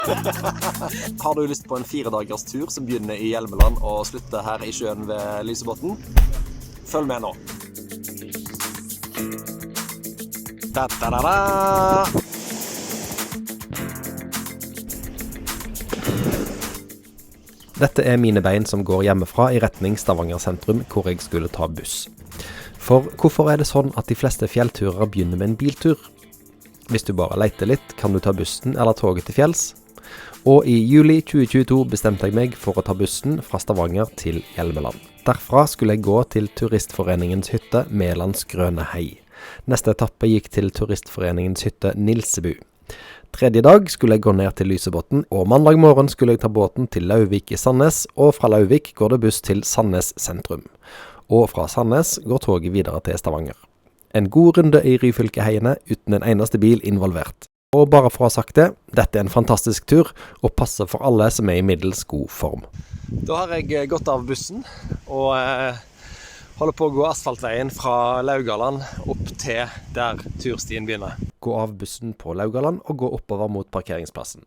Har du lyst på en 4-dagers tur som begynner i Hjelmeland og slutter her i sjøen ved Lysebotn? Følg med nå. Da-da-da-da! Dette er mine bein som går hjemmefra i retning Stavanger sentrum, hvor jeg skulle ta buss. For hvorfor er det sånn at de fleste fjellturer begynner med en biltur? Hvis du bare leter litt, kan du ta bussen eller toget til fjells. Og i juli 2022 bestemte jeg meg for å ta bussen fra Stavanger til Hjelmeland. Derfra skulle jeg gå til Turistforeningens hytte Melands Grønne Hei. Neste etappe gikk til Turistforeningens hytte Nilsebu. Tredje dag skulle jeg gå ned til Lysebotn, og mandag morgen skulle jeg ta båten til Lauvik i Sandnes, og fra Lauvik går det buss til Sandnes sentrum. Og fra Sandnes går toget videre til Stavanger. En god runde i Ryfylkeheiene uten en eneste bil involvert. Og bare for å ha sagt det, dette er en fantastisk tur, og passer for alle som er i middels god form. Da har jeg gått av bussen, og holder på å gå asfaltveien fra Laugaland opp til der turstien begynner. Gå av bussen på Laugaland og gå oppover mot parkeringsplassen.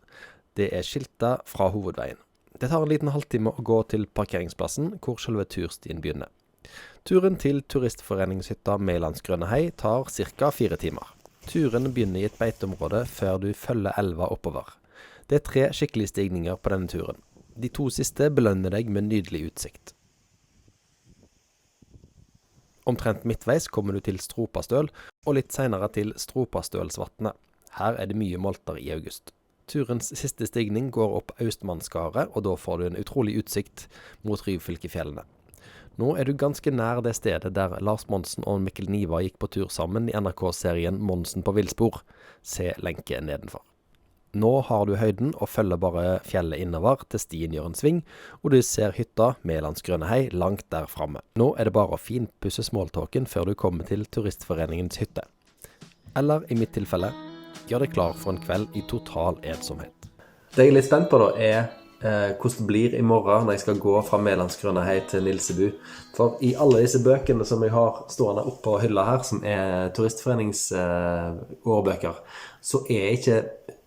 Det er skiltet fra hovedveien. Det tar en liten halvtime å gå til parkeringsplassen, hvor selve turstien begynner. Turen til Turistforeningshytta Melands Grønne Hei tar ca. 4 timer. Turen begynner i et beiteområde før du følger elva oppover. Det er 3 skikkelige stigninger på denne turen. De 2 siste belønner deg med nydelig utsikt. Omtrent midtveis kommer du til Stropastøl, og litt senere til Stropastølsvatnet. Her er det mye molter i august. Turens siste stigning går opp Austmannskaret, og da får du en utrolig utsikt mot Ryfylkefjellene. Nå er du ganske nær det stedet der Lars Monsen og Mikkel Niva gikk på tur sammen i NRK-serien Monsen på villspor. Se lenke nedenfor. Nå har du høyden og følger bare fjellet innover til stien gjør en sving, og du ser hytta Melands Grønne Hei langt der fremme. Nå er det bare å finpusse smalltalken før du kommer til Turistforeningens hytte. Eller i mitt tilfelle, gjør deg klar for en kveld i total ensomhet. Det jeg er litt spent på da er hvordan det blir i morgen når jeg skal gå fra Melands Grønne Hei til Nilsebu. For i alle disse bøkene som jeg har stående oppe på hylla her, som er Turistforenings årbøker, så er ikke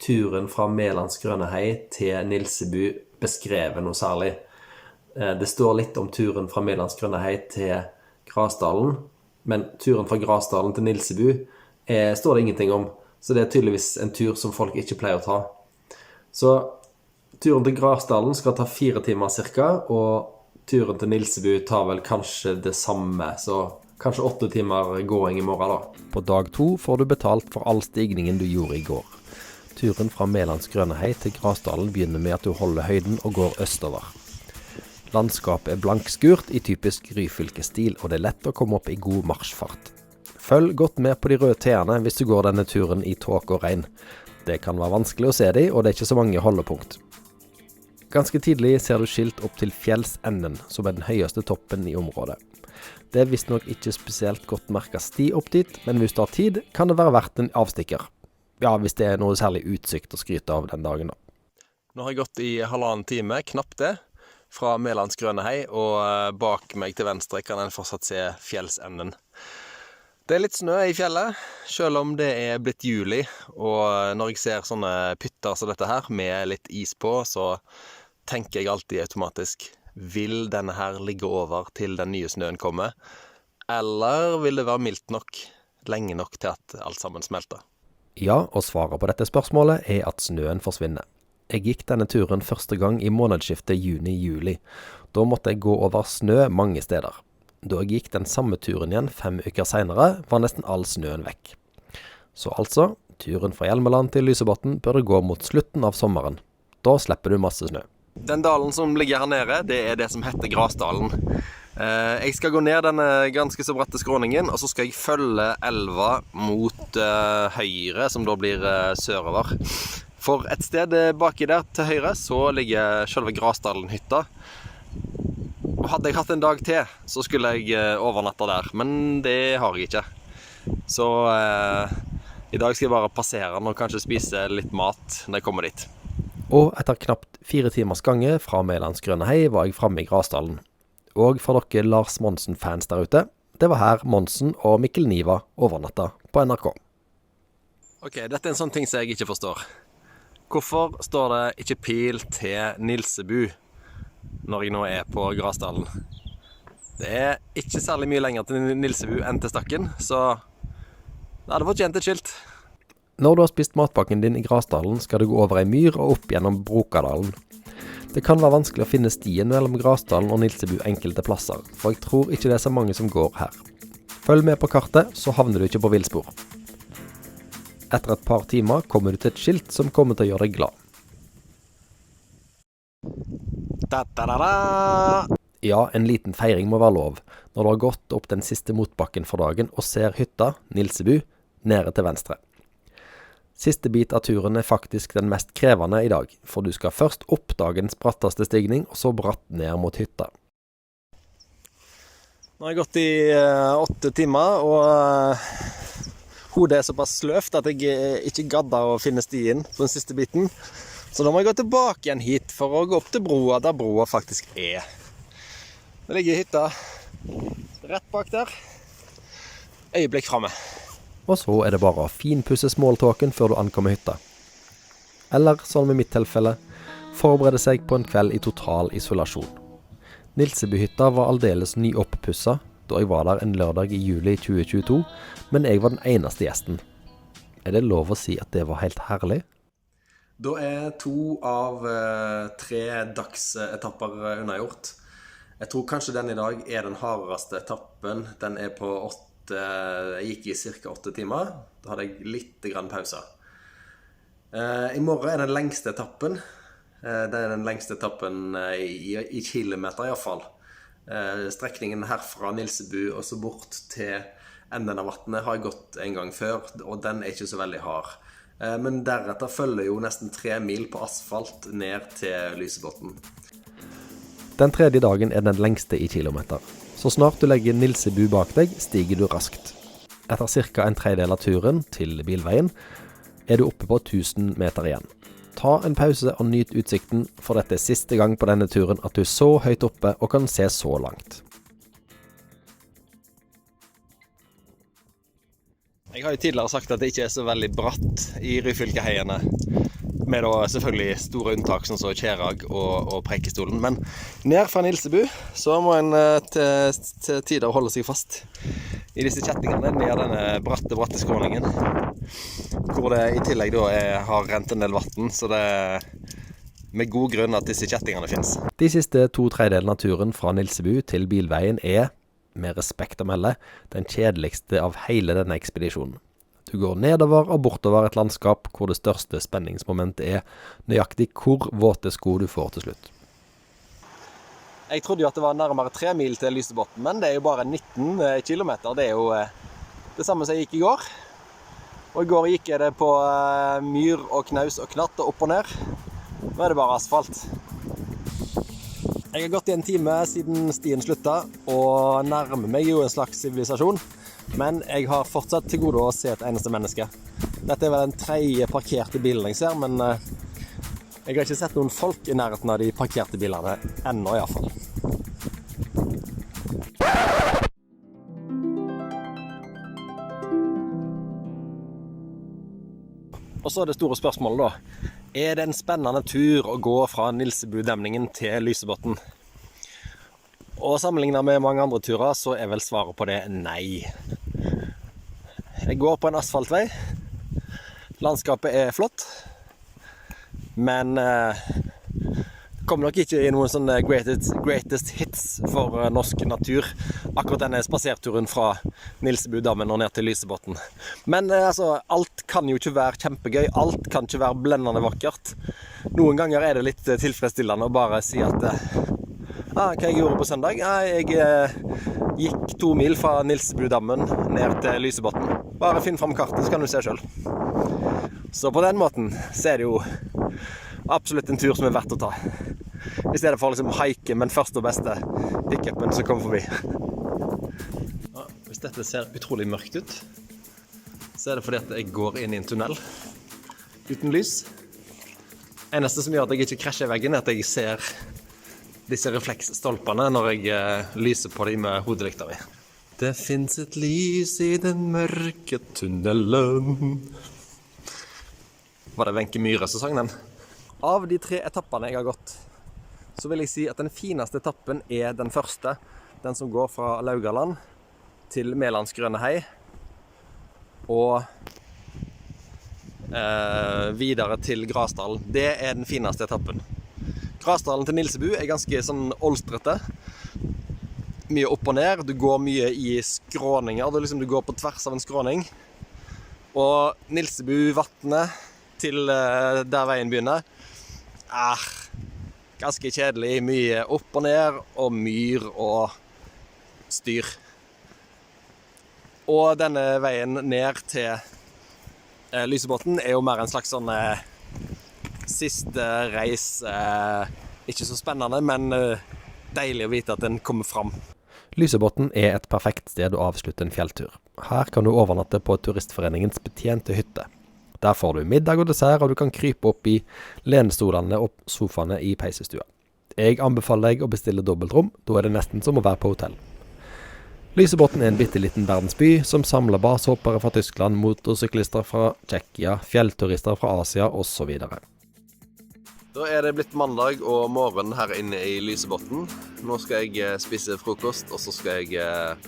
turen fra Melands Grønne Hei til Nilsebu beskrevet noe særlig. Det står litt om turen fra Melands Grønne Hei til Grasdalen, men turen fra Grasdalen til Nilsebu står det ingenting om. Så det er tydeligvis en tur som folk ikke pleier å ta. Så turen til Grasdalen skal ta 4 timer cirka, og turen til Nilsebu tar vel kanskje det samme, så kanskje 8 timer gåing i morgen da. På dag 2 får du betalt for all stigningen du gjorde i går. Turen fra Melands Grønne Hei til Grasdalen begynner med at du holder høyden og går østover. Landskapet er blankskurt i typisk Ryfylke-stil, og det er lett å komme opp i god marsjfart. Følg godt med på de røde T-ene hvis du går denne turen i tåke og regn. Det kan være vanskelig å se de, og det er ikke så mange holdepunkt. Ganske tidlig ser du skilt opp til Fjellsenden, som er den høyeste toppen i området. Det er visst nok ikke spesielt godt merket sti opp dit, men hvis du har tid, kan det være verdt en avstikker. Ja, hvis det er noe særlig utsikt å skryte av den dagen da. Nå har jeg gått i 1,5 time, knapt det, fra Melands Grønne Hei, og bak meg til venstre kan en fortsatt se Fjellsenden. Det er litt snø i fjellet, selv om det er blitt juli, og når jeg ser sånne pytter som dette her, med litt is på, så tenker jeg alltid automatisk, vil denne her ligge over til den nye snøen kommer? Eller vil det være mildt nok, lenge nok til at alt sammen smelter? Ja, og svaret på dette spørsmålet er at snøen forsvinner. Jeg gikk denne turen første gang i månedsskiftet juni-juli. Da måtte jeg gå over snø mange steder. Da jeg gikk den samme turen igjen 5 uker senere, var nesten all snøen vekk. Så altså, turen fra Hjelmeland til Lysebotn bør du gå mot slutten av sommeren. Da slipper du masse snø. Den dalen som ligger her nede, det er det som heter Grasdalen. Jeg skal gå ned denne ganske så bratte skråningen, og så skal jeg følge elva mot høyre, som da blir sørover. For et sted baki der til høyre, så ligger selve Grasdalen-hytta. Og hadde jeg hatt en dag til, så skulle jeg overnatte der, men det har jeg ikke. Så i dag skal jeg bare passere den og kanskje spise litt mat når jeg kommer dit. Og etter knapt 4 timers gange fra Melands Grønne Hei var jeg fremme i Grasdalen. Og for dere Lars Monsen-fans der ute, det var her Monsen og Mikkel Niva overnatta på NRK. Ok, dette er en sånn ting som jeg ikke forstår. Hvorfor står det ikke pil til Nilsebu når jeg nå er på Grasdalen? Det er ikke særlig mye lenger til Nilsebu enn til Stakken, så det hadde fortjent et skilt. Når du har spist matpakken din i Grasdalen, skal du gå over ei myr og opp gjennom Brokadalen. Det kan være vanskelig å finne stien mellom Grasdalen og Nilsebu enkelte plasser, for jeg tror ikke det er så mange som går her. Følg med på kartet, så havner du ikke på villspor. Etter et par timer kommer du til et skilt som kommer til å gjøre deg glad. Da-da-da-da! Ja, en liten feiring må være lov, når du har gått opp den siste motbakken for dagen og ser hytta, Nilsebu, nede til venstre. Siste bit av turen er faktisk den mest krevende i dag, for du skal først opp dagens bratteste stigning, og så bratt ned mot hytta. Nå har jeg gått i 8 timer, og hodet er såpass sløvt at jeg ikke gadder å finne stien på den siste biten. Så nå må jeg gå tilbake igjen hit for å gå opp til broa, der broa faktisk er. Det ligger hytta rett bak der. Øyeblikk fremme. Og så er det bare å finpusse smalltalken før du ankommer hytta. Eller, sånn med mitt tilfelle, forberede seg på en kveld i total isolasjon. Nilsebuhytta var aldeles nyopppussa da jeg var der en lørdag i juli 2022, men jeg var den eneste gjesten. Er det lov å si at det var helt herlig? Da er 2 av 3 dagsetapper unnagjort. Jeg tror kanskje den i dag er den hardeste etappen. Den er på 8. Jeg gikk i ca. 8 timer. Da hadde jeg litt grann pauser. I morgen er den lengste etappen. Det er den lengste etappen i kilometer i hvert fall. Strekningen herfra Nilsebu og så bort til enden av vattnet har jeg gått en gang før, og den er ikke så veldig hard. Men deretter følger jo nesten 3 mil på asfalt ned til Lysebotn. Den tredje dagen er den lengste i kilometer. Så snart du legger Nilsebu bak deg, stiger du raskt. Etter ca. en tredjedel av turen til bilveien, er du oppe på 1000 meter igjen. Ta en pause og nyt utsikten, for dette er siste gang på denne turen at du er så høyt oppe og kan se så langt. Jeg har jo tidligere sagt at det ikke er så veldig bratt i Ryfylkeheiene, med da selvfølgelig store unntak som så Kjerag og Preikestolen. Men ned fra Nilsebu så må en til tider holde seg fast i disse kjettingene ned denne bratte skråningen, hvor det i tillegg da har rent en del vatten, så det er med god grunn at disse kjettingene finnes. De siste 2/3 av turen fra Nilsebu til bilveien er, med respekt å melde, den kjedeligste av hele denne ekspedisjonen. Du går nedover og bortover et landskap hvor det største spenningsmomentet er nøyaktig hvor våte sko du får til slutt. Jeg trodde jo at det var nærmere 3 mil til Lysebotn, men det er jo bare 19 kilometer. Det er jo det samme som jeg gikk i går. Og i går gikk jeg det på myr og knaus og knatt og opp og ned. Nå er det bare asfalt. Jeg har gått i en time siden stien slutta, og nærmer meg jo en slags sivilisasjon. Men jeg har fortsatt til gode å se et eneste menneske. Dette er vel den 3. parkerte bilen jeg ser, men jeg har ikke sett noen folk i nærheten av de parkerte bilene ennå i hvert fall. Og så er det store spørsmålet da. Er det en spennende tur å gå fra Nilsebudemningen til Lysebotn? Og sammenlignet med mange andre turer så er vel svaret på det nei. Jeg går på en asfaltvei. Landskapet er flott. Men kommer nok ikke i noen sånne greatest hits for norsk natur. Akkurat denne spaserturen fra Nilsebudammen og ned til Lysebotn. Men altså, alt kan jo ikke være kjempegøy. Alt kan ikke være blendende vakkert. Noen ganger er det litt tilfredsstillende å bare si at hva jeg gjorde på søndag? Jeg gikk 2 mil fra Nilsebudammen ned til Lysebotn. Bare finn fram kartet, så kan du se selv. Så på den måten så er det jo absolutt en tur som er verdt å ta. I stedet for liksom haike, men første og beste pick-upen som kommer forbi. Ja, hvis dette ser utrolig mørkt ut, så er det fordi at jeg går inn i en tunnel uten lys. Eneste som gjør at jeg ikke krasjer i veggen er at jeg ser disse refleksstolpene når jeg lyser på dem med hodelykta mi. Det finnes et lys i den mørke tunnelen. Var det Wenche Myhre som sang den? Av de 3 etappene jeg har gått, så vil jeg si at den fineste etappen er den første. Den som går fra Laugaland til Melands Grønne Hei. Og videre til Grasdalen. Det er den fineste etappen. Grasdalen til Nilsebu er ganske sånn olstrete. Mye opp og ned. Du går mye i skråninger. Du går på tvers av en skråning. Og Nilsebu-vattnet til der veien begynner er ganske kjedelig. Mye opp og ned, og myr og styr. Og denne veien ned til Lysebotn er jo mer en slags sånn siste reis. Ikke så spennende, men deilig å vite at den kommer fram. Lysebotn er et perfekt sted å avslutte en fjelltur. Her kan du overnatte på Turistforeningens betjente hytte. Der får du middag og dessert, og du kan krype opp i lenestolene og sofaene i peisestua. Jeg anbefaler deg å bestille dobbeltrom, da er det nesten som å være på hotell. Lysebotn er en bitteliten verdensby som samler basehoppere fra Tyskland, motorsyklister fra Tsjekkia, fjellturister fra Asia osv. Da er det blitt mandag og morgen her inne i Lysebotn. Nå skal jeg spise frokost, og så skal jeg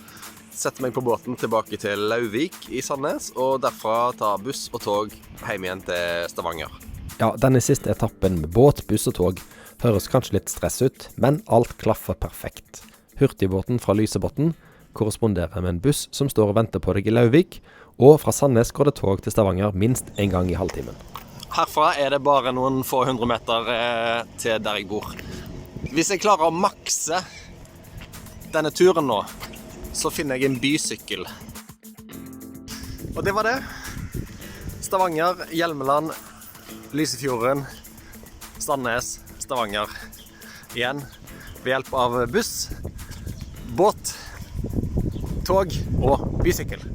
sette meg på båten tilbake til Lauvik i Sandnes, og derfra ta buss og tog hjem igjen til Stavanger. Ja, denne siste etappen med båt, buss og tog høres kanskje litt stress ut, men alt klaffer perfekt. Hurtigbåten fra Lysebotn korresponderer med en buss som står og venter på deg i Lauvik, og fra Sandnes går det tog til Stavanger minst en gang i halvtimen. Herfra er det bare noen få 100 meter til der jeg bor. Hvis jeg klarer å makse denne turen nå, så finner jeg en bysykkel. Og det var det. Stavanger, Hjelmeland, Lysefjorden, Sandnes, Stavanger. Igjen ved hjelp av buss, båt, tog og bysykkel.